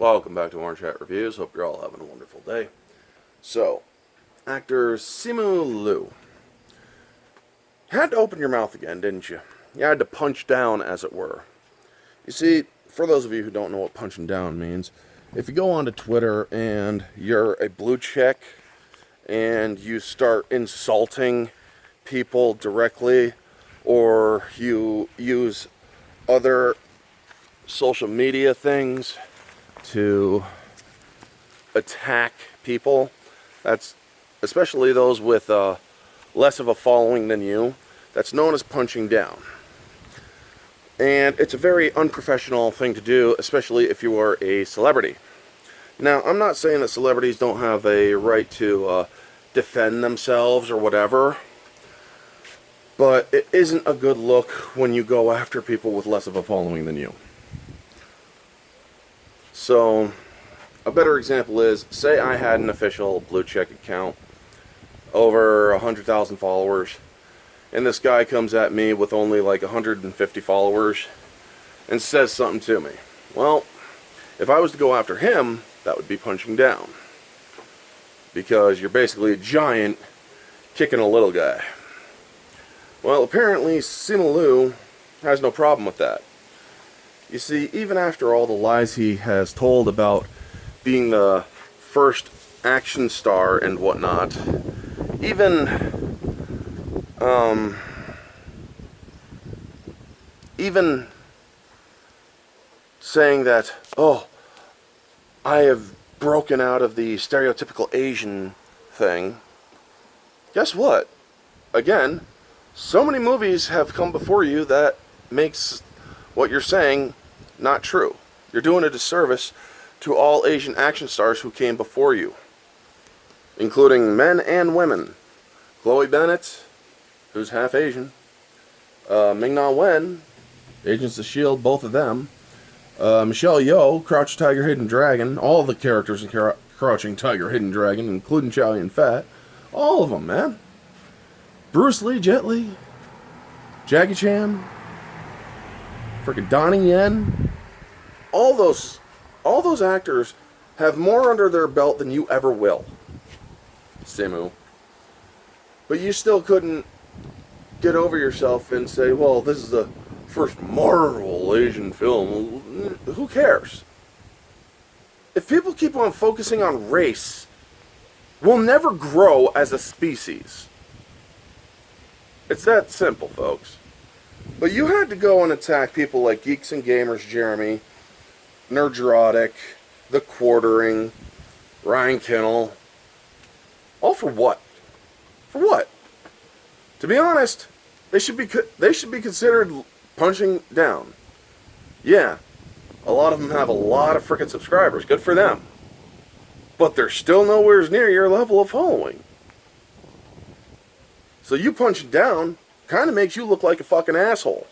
Welcome back to Orange Hat Reviews. Hope you're all having a wonderful day. So, actor Simu Liu. You had to open your mouth again, didn't you? You had to punch down, as it were. You see, for those of you who don't know what punching down means, if you go onto Twitter and you're a blue check and you start insulting people directly, or you use other social media things to attack people, that's especially those with less of a following than you, that's known as punching down. And it's a very unprofessional thing to do, especially if you are a celebrity. Now, I'm not saying that celebrities don't have a right to defend themselves or whatever, but it isn't a good look when you go after people with less of a following than you. So, a better example is, say I had an official blue check account, over 100,000 followers, and this guy comes at me with only like 150 followers and says something to me. Well, if I was to go after him, that would be punching down. Because you're basically a giant kicking a little guy. Well, apparently Simu Liu has no problem with that. You see, even after all the lies he has told about being the first action star and whatnot, even saying that, oh, I have broken out of the stereotypical Asian thing, guess what? Again, so many movies have come before you that makes what you're saying not true. You're doing a disservice to all Asian action stars who came before you, including men and women. Chloe Bennett, who's half Asian, Ming-Na Wen, Agents of S.H.I.E.L.D., both of them, Michelle Yeoh, Crouching Tiger, Hidden Dragon, all the characters in Crouching Tiger, Hidden Dragon, including Chow Yun-Fat, all of them, man. Bruce Lee, Jet Li, Jackie Chan, freaking Donnie Yen, all those actors have more under their belt than you ever will, Simu. But you still couldn't get over yourself and say, well, this is the first Marvel Asian film. Who cares? If people keep on focusing on race, we'll never grow as a species. It's that simple, folks. But you had to go and attack people like Geeks and Gamers Jeremy, Nerdrotic, The Quartering, Ryan Kinnell. All for what? For what? To be honest, they should be considered punching down. Yeah, a lot of them have a lot of frickin' subscribers. Good for them. But they're still nowhere near your level of following. So you punching down kind of makes you look like a fucking asshole.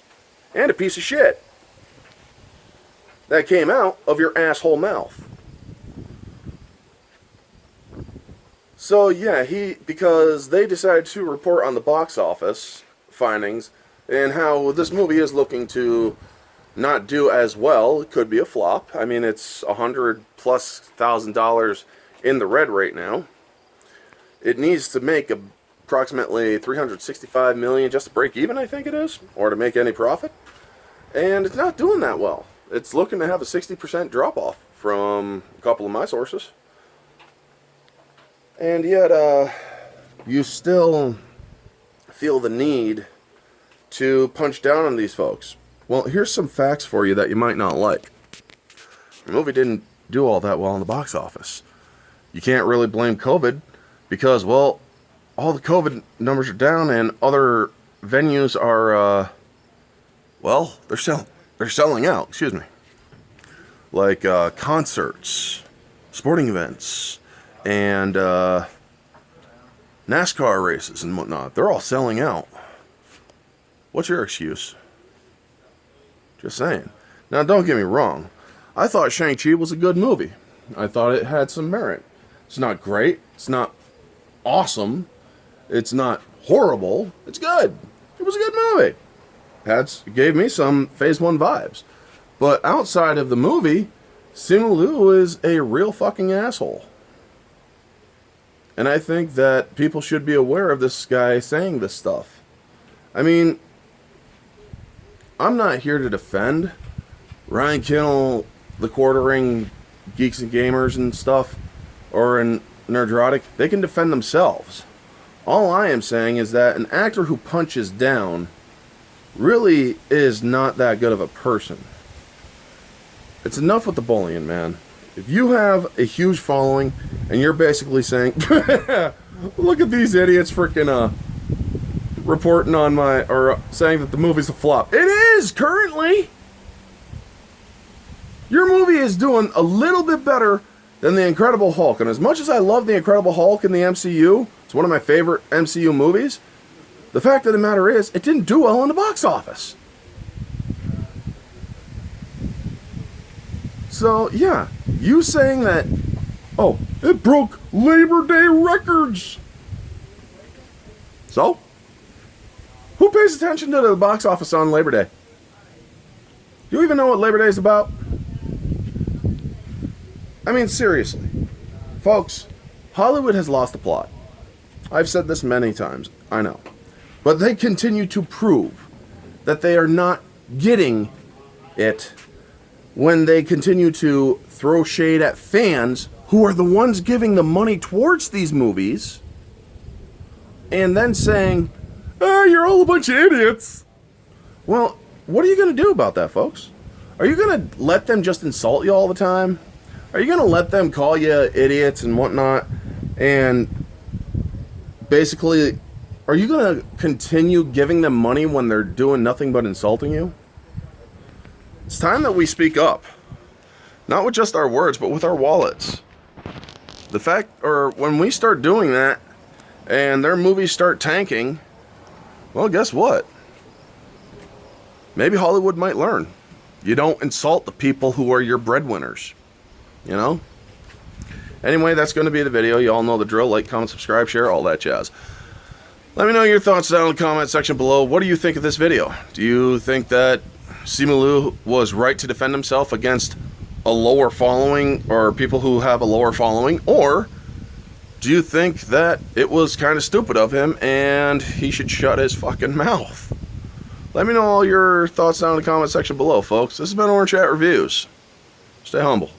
And a piece of shit. That came out of your asshole mouth. So yeah, because they decided to report on the box office findings and how this movie is looking to not do as well. It could be a flop. I mean, it's $100,000+ in the red right now. It needs to make approximately $365 million just to break even, I think it is, or to make any profit. And it's not doing that well. It's looking to have a 60% drop off from a couple of my sources. And yet, you still feel the need to punch down on these folks. Well, here's some facts for you that you might not like. The movie didn't do all that well in the box office. You can't really blame COVID because, well, all the COVID numbers are down and other venues are, well, they're selling out, excuse me. Like concerts, sporting events, and NASCAR races and whatnot. They're all selling out. What's your excuse? Just saying. Now, don't get me wrong. I thought Shang-Chi was a good movie. I thought it had some merit. It's not great. It's not awesome. It's not horrible. It's good. It was a good movie. It gave me some Phase 1 vibes. But outside of the movie, Simu Liu is a real fucking asshole. And I think that people should be aware of this guy saying this stuff. I mean, I'm not here to defend Ryan Kinnell, the quartering geeks and gamers and stuff, or in Nerdrotic. They can defend themselves. All I am saying is that an actor who punches down really is not that good of a person. It's enough with the bullying, man. If you have a huge following and you're basically saying, look at these idiots freaking reporting on my, or saying that the movie's a flop. It is currently. Your movie is doing a little bit better than The Incredible Hulk. And as much as I love The Incredible Hulk in the MCU, it's one of my favorite MCU movies, the fact of the matter is, it didn't do well in the box office. So, yeah, you saying that, oh, it broke Labor Day records. So, who pays attention to the box office on Labor Day? Do you even know what Labor Day is about? I mean, seriously. Folks, Hollywood has lost the plot. I've said this many times, I know. But they continue to prove that they are not getting it when they continue to throw shade at fans who are the ones giving the money towards these movies and then saying, oh, you're all a bunch of idiots. Well, what are you going to do about that, folks? Are you going to let them just insult you all the time? Are you going to let them call you idiots and whatnot? And basically, are you going to continue giving them money when they're doing nothing but insulting you? It's time that we speak up. Not with just our words, but with our wallets. The fact, or when we start doing that, and their movies start tanking, well, guess what? Maybe Hollywood might learn. You don't insult the people who are your breadwinners. You know? Anyway, that's going to be the video. You all know the drill. Like, comment, subscribe, share, all that jazz. Let me know your thoughts down in the comment section below. What do you think of this video? Do you think that Simu Liu was right to defend himself against a lower following, or people who have a lower following? Or do you think that it was kind of stupid of him and he should shut his fucking mouth? Let me know all your thoughts down in the comment section below, folks. This has been Orange Chat Reviews. Stay humble.